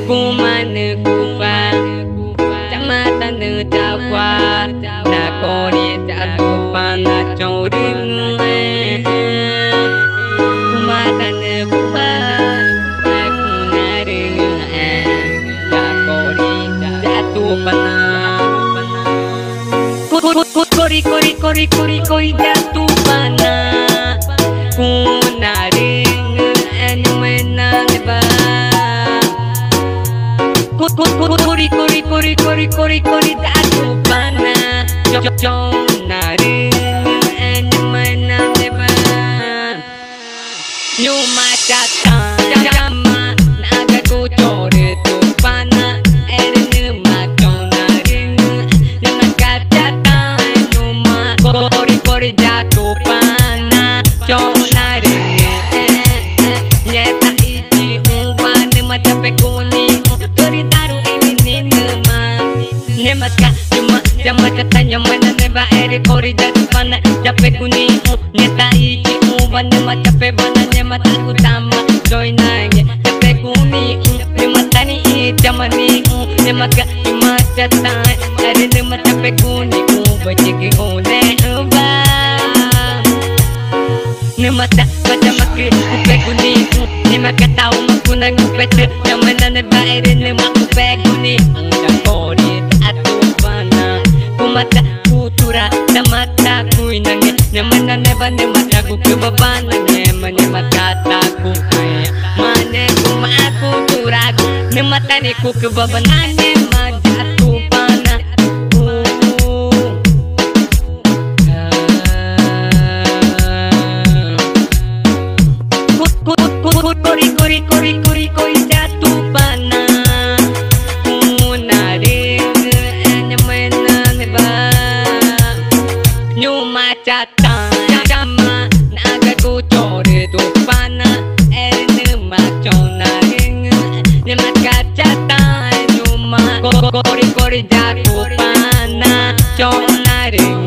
Kuman kupa Jamatan Jawa Nakori Jatupa Nacorin Kumatan kupa Nakunarin Nakori Jatupa Kori Jatupa Kunarin Anyumenan ba Kori Jatupa Jonarin Anyumenan ba Nyuma Jata Jama Naga Kuchore Tupana Erinu Maconarin Nyuma Jata Nyuma Kori Jatupa Jonarin Nyeta iji uban Macape kuni Tori taru ini nema Nemaska Nyuma Jama Jata Nyamana Neba Eri Kori Jatupa Jape kuni Nyeta iji uban Macape bana Nyemata utama Joy nage Jape kuni Nyematani ijamani Nyemaga Nyuma Jata Eri Nemacape kuni Ubajiki ule uba Nemata baca makri kupe kuni Nemaka tahu makuna kupete Nyamana neba eri nema kupe kuni Jakori atupana Kumata kutura Namata kuinange Nyamana neba nemata kukubabana Nemata kukaya Mane kuma kuturagu Nemata ni kukubabana Nema jatupana Kori Jatupa Kunarin Anyumenan ba Nyuma Jata Jama Naga Kuchore Tupana Erinu Maconarin Nyuma Jata Nyuma Kori Jatupa Jonarin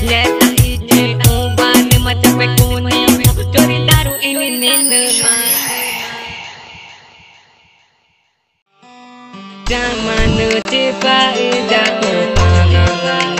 Nyeta iji uban Macape kuni Tori taru ini nema Zaman tiba jatuh